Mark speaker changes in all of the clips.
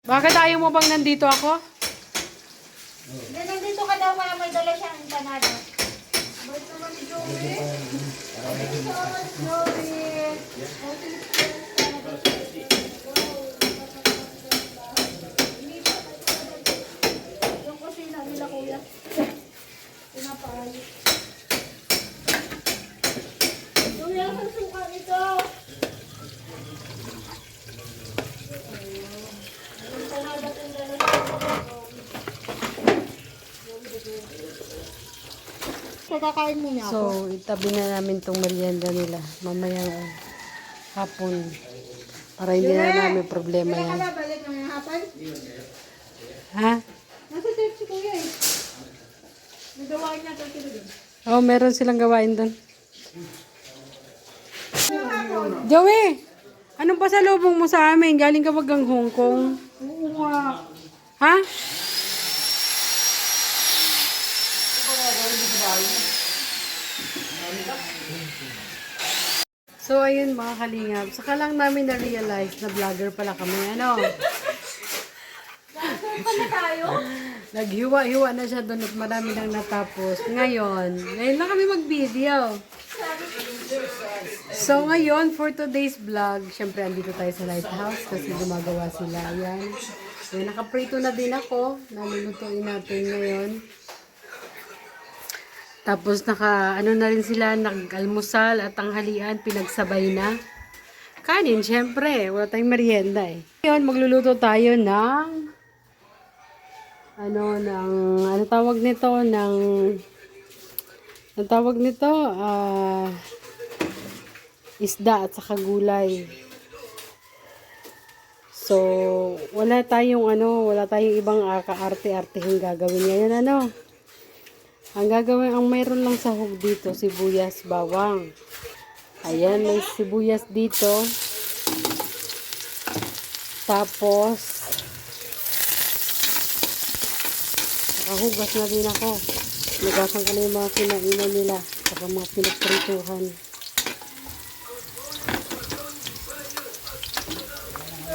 Speaker 1: Bakit ayaw mo bang nandito ako?
Speaker 2: Nandito ka daw kaya may dala siyang empanada. Bait naman ni Joey. Bait naman si Joey. Yung kusina nila kuya. Pinapaayos. Joey, ang suka nito. Empanada kung dala siya. Kakain mo niya ako.
Speaker 1: So, itabi na namin tong merienda nila. Mamayang hapon. Para hindi na namin problema yan.
Speaker 2: Balik ng hapon?
Speaker 1: Ha?
Speaker 2: Nasa church si kuya eh. Nagawain niya ito sila din.
Speaker 1: Oh, meron silang gawain doon. Joey! Anong pasalubong mo sa amin? Galing ka bagang Hong Kong?
Speaker 2: Oo nga.
Speaker 1: Ha? So, ayun mga kalingap. Saka lang namin na-realize na vlogger pala kami. Ano?
Speaker 2: Pala tayo?
Speaker 1: Naghiwa-hiwa na siya doon at marami nang natapos. Ngayon lang kami mag-video. So, ngayon, for today's vlog, syempre, andito tayo sa lighthouse kasi gumagawa sila. Ayan. Ayan, nakaprito na din ako. Nalulutuin natin ngayon. Tapos, ano na rin sila, nag-almusal at tanghalian, pinagsabay na. Kanin, syempre. Wala tayong merienda eh. Ngayon, magluluto tayo ng ano tawag nito, isda at saka gulay. So, wala tayong ibang kaarte-artehing gagawin ngayon, Ang mayroon lang sahog dito, sibuyas, bawang. Ayan, may sibuyas dito. Tapos, nakahugas na din ako. Nugasan ko na yung mga kinainan nila. Saka mga pinagprituhan.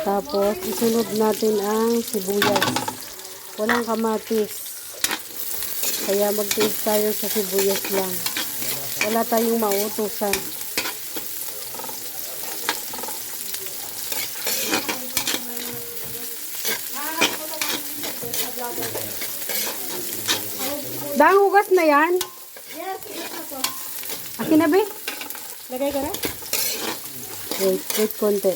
Speaker 1: Tapos, isunod natin ang sibuyas. Walang kamatis. Kaya mag-taste tayo sa sibuyas lang. Wala tayong mautusan. Dang hugas na yan?
Speaker 2: Yes, ito po.
Speaker 1: Akin na ba?
Speaker 2: Lagay ka na?
Speaker 1: Wait konti.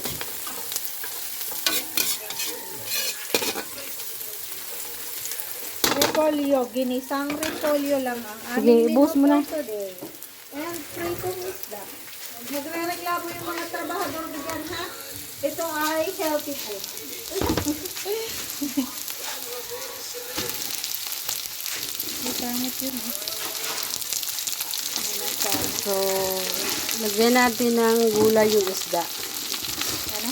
Speaker 2: Repolyo, ginisang repolyo lang ang
Speaker 1: Sige, ibus mo na.
Speaker 2: today. And pritong isda. Nagre-reklamo yung mga trabahador dyan, ha? Ito ay healthy food. Pangit yun,
Speaker 1: So, lagyan natin ng gulay yung isda.
Speaker 2: Ano?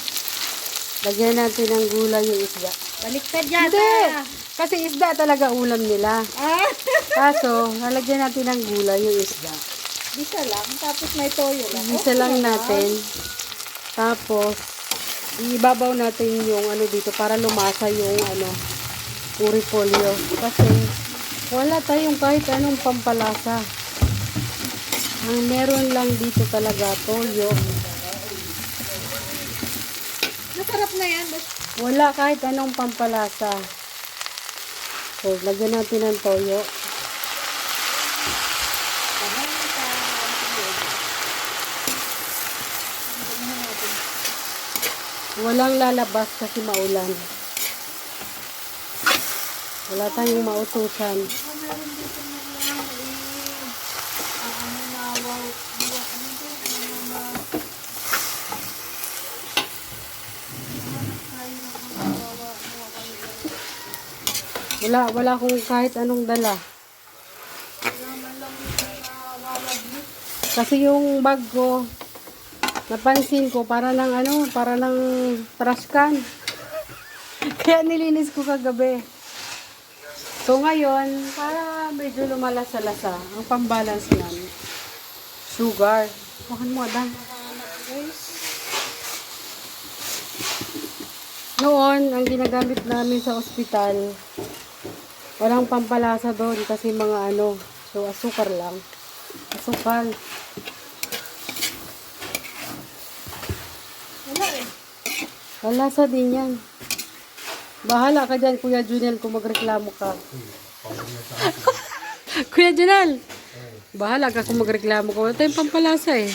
Speaker 1: Lagyan natin ng gulay yung isda.
Speaker 2: Baliktad yata.
Speaker 1: Hindi! Kasi isda talaga ulam nila.
Speaker 2: Ah?
Speaker 1: Kaso, lalagyan natin ng gulay yung isda.
Speaker 2: Bisa lang, tapos may toyo lang.
Speaker 1: Isa lang natin. Tapos, ibabaw natin yung dito para lumasa yung uripolyo. Kasi, wala tayong kahit anong pampalasa. Ang meron lang dito talaga, toyo.
Speaker 2: Masarap na yan.
Speaker 1: Wala kahit anong pampalasa. So, lagyan natin ng toyo. Walang lalabas kasi maulan. Wala tayong mautusan. Wala akong kahit anong dala. Kasi yung bag ko, napansin ko, para ng trash can. Kaya nilinis ko kagabi. So ngayon, para medyo lumalasa-lasa, ang pambalance yan, sugar. Kuhan mo, Adan. Noon, ang ginagamit namin sa ospital, walang pampalasa doon kasi mga ano, so asukar lang. Asukal.
Speaker 2: Wala eh.
Speaker 1: Palasa din yan. Bahala ka dyan, Kuya Junel, kung magreklamo ka. Kuya Junel, bahala ka kung magreklamo ka. Wala tayong pampalasa eh.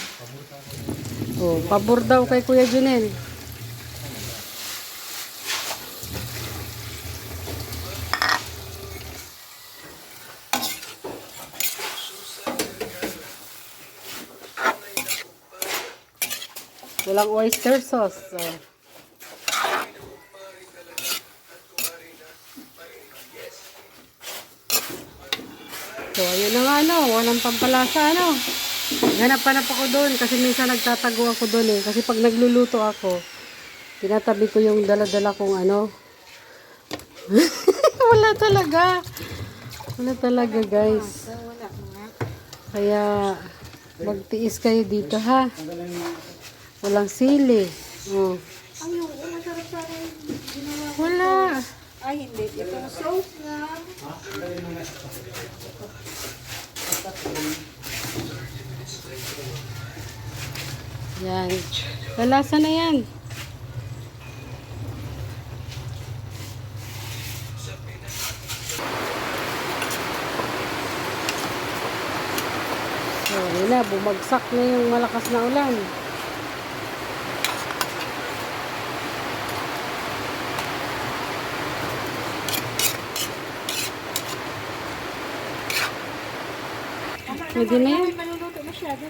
Speaker 1: Oh, pabor daw kay Kuya Junel. Walang oyster sauce. Oh. So, ayun na nga, ano, walang pampalasa, ano. Hanap-hanap ako doon kasi minsan nagtatago ako doon eh. Kasi pag nagluluto ako, tinatabi ko yung dala-dala kong ano. Wala talaga. Wala talaga, guys.
Speaker 2: Wala mga.
Speaker 1: Kaya, magtiis kayo dito, ha. Walang sili. Oh.
Speaker 2: Ay, yung masarap sana yung ginawa ko.
Speaker 1: Wala.
Speaker 2: Ay, hindi. Itong sauce nga.
Speaker 1: Yan. Lalasa na yan. So, yun na. Bumagsak na yung malakas na ulan. Pwede na yan.
Speaker 2: Ay, maluluto masyado.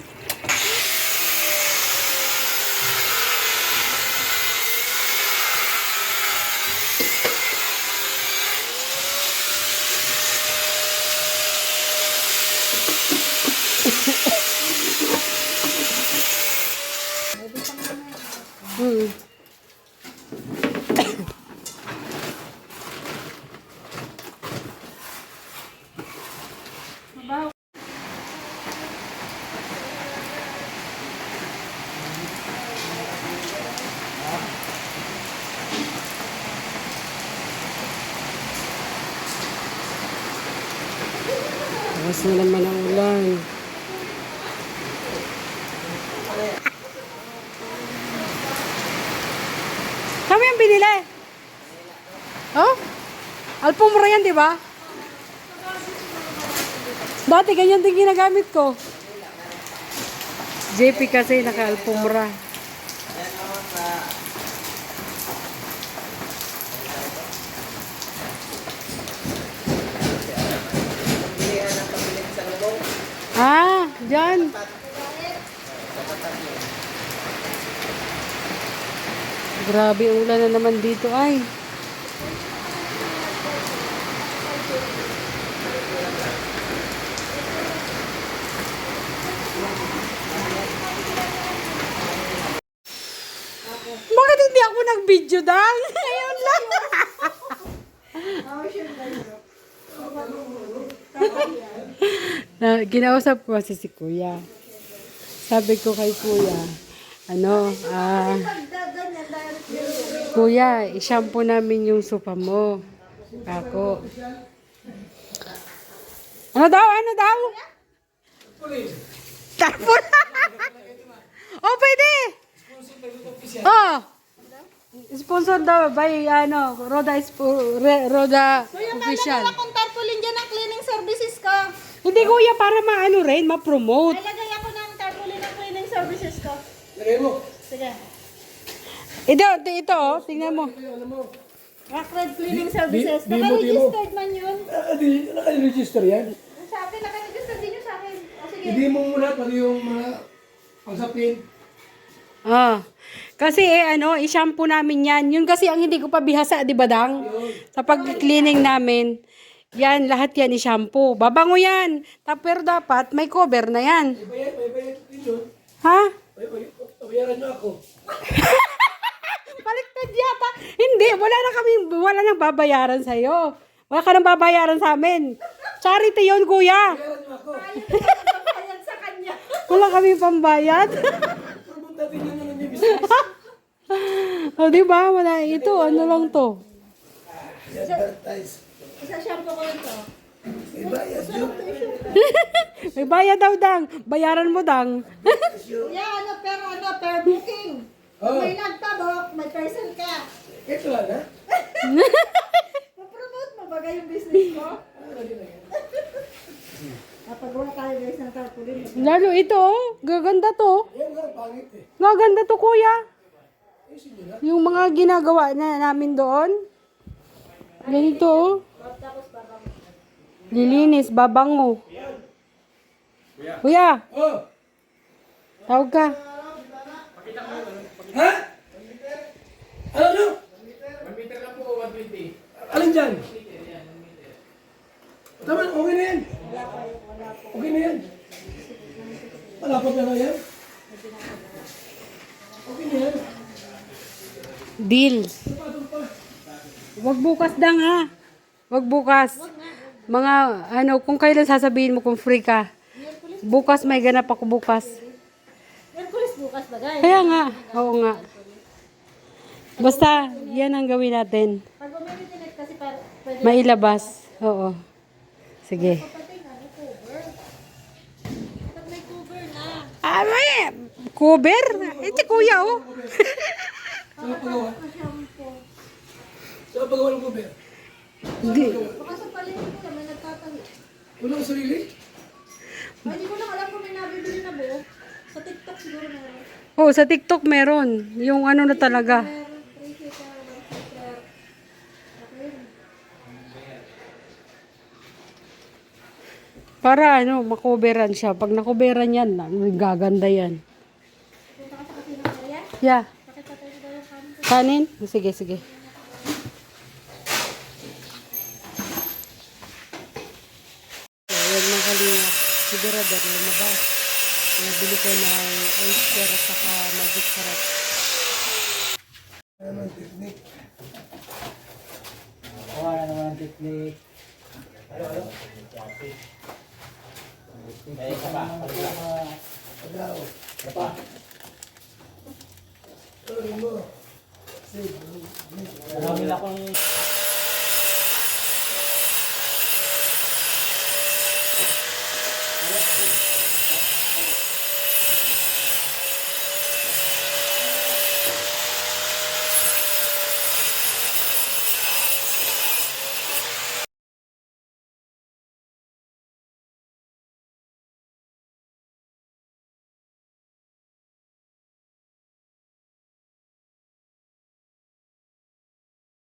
Speaker 1: Hmm.
Speaker 2: Mabaw.
Speaker 1: Tapos na naman ang ulan. Kami yung binili. Oh? Alpumura yan, di ba? Dati ganyan din ginagamit ko. JP kasi naka-alpumura. Ah, dyan. Grabe, ulan na naman dito ay. Bakit hindi ako nag-video dahil? Ngayon lang. Ginausap ko kasi si Kuya. Sabi ko kay Kuya, Kuya, i-shampoo namin yung sopa mo. Ako. Ano daw? Ano daw? Tarpon. Oh, pwede. Oh. Sponsor daw by Roda
Speaker 2: Kuya,
Speaker 1: Official.
Speaker 2: kala kung tarpaulin dyan ang cleaning services ko.
Speaker 1: Hindi Kuya, para maano rin, ma-promote.
Speaker 2: Ay, lagay ako ng tarpaulin ng cleaning services ko.
Speaker 3: Lagay mo.
Speaker 2: Sige.
Speaker 1: Ito oh, tingnan mo.
Speaker 2: Rockred Cleaning Services.
Speaker 3: Di mo.
Speaker 2: Naka-registered man yun.
Speaker 3: Di, naka-register yan.
Speaker 2: Sa akin, naka-register din yun sa akin. O sige.
Speaker 3: Hindi mo muna pati yung mga pangsapin.
Speaker 1: Ah. Kasi i-shampoo namin yan. Yun kasi ang hindi ko pa bihasa, di ba Dang? Sa pag-cleaning namin, yan, lahat yan i-shampoo. Babango yan. Pero dapat may cover na yan.
Speaker 3: May bayad din yun.
Speaker 1: Ha?
Speaker 3: Bayaran nyo ako.
Speaker 1: Baliktad yata. Hindi, wala nang babayaran sa'yo. Wala ka nang babayaran sa amin. Charity yun, Kuya.
Speaker 3: Bayaran nyo ako.
Speaker 2: Ayan sa kanya.
Speaker 1: Wala kami pambayad.
Speaker 3: Pumunta din yun yung business.
Speaker 1: O, di ba? Wala. Ito, ano lang to.
Speaker 3: I-advertise.
Speaker 2: Isa shampoo ko ito.
Speaker 3: Iba yan, yun.
Speaker 1: May bayad daw, Dang. Bayaran mo, Dang.
Speaker 2: Kuya, per booking. Kung
Speaker 3: Oh.
Speaker 2: may nagtabok, may person ka.
Speaker 3: Ito lang, ha?
Speaker 2: Ma-promote mo ba yung business ko? Napagawa tayo guys ng tarpaulin.
Speaker 1: Lalo ito, oh. Gaganda to.
Speaker 3: Yan nga, pangit eh.
Speaker 1: Gaganda to, kuya.
Speaker 3: Ayusin nyo na.
Speaker 1: Yung mga ginagawa na namin doon. Ganito, oh. Lilinis, babango. Kuya,
Speaker 3: Oh!
Speaker 1: tawag ka.
Speaker 3: Ha? Ano nyo? 1 meter lang po, 120. Alin dyan? Tama, okay na yan. Okay na yan. Malapot na lang yan. Okay na yan.
Speaker 1: Deal. Wag bukas, Dang, ha? Wag bukas. Mga, ano, kung kailan sasabihin mo kung free ka. Bukas, may ganap ako bukas.
Speaker 2: Merkulis bukas ba guys?
Speaker 1: Kaya nga, oo nga. Basta, yan ang gawin natin.
Speaker 2: Pag umiinit kasi para pwede
Speaker 1: Mailabas. Oo. Sige.
Speaker 2: pati nga may cover. Pag may cover na.
Speaker 1: Ah, may cover? Eh, si kuya, oh.
Speaker 3: Saan ang pagawa?
Speaker 2: Shampoo.
Speaker 3: Saan ang pagawa ng gober?
Speaker 1: Hindi.
Speaker 2: Baka sa palengke ko may nagtatahi.
Speaker 3: Walang sarili?
Speaker 2: Ay, hindi ko lang alam kung may nabibili na buo. Sa TikTok siguro meron.
Speaker 1: Oh, sa TikTok meron. Yung ano na talaga.
Speaker 2: Meron, 3 seater, 1 seater. Okay.
Speaker 1: Para ano, makoberan siya. Pag nakoberan yan, gaganda yan.
Speaker 2: Punta ka sa kasino area.
Speaker 1: Yeah.
Speaker 2: Pakita tayo daw yung kanin.
Speaker 1: Kanin? Sige, sige. So, ayan mga kalinga. Sigurador, lumabas. Nabili ko ng oyster at saka magic sarap.
Speaker 3: Ano ang technique?
Speaker 4: Wala naman ang technique. May isa pa.
Speaker 3: Pagao. Pa. Sorry mo.
Speaker 4: Marami akong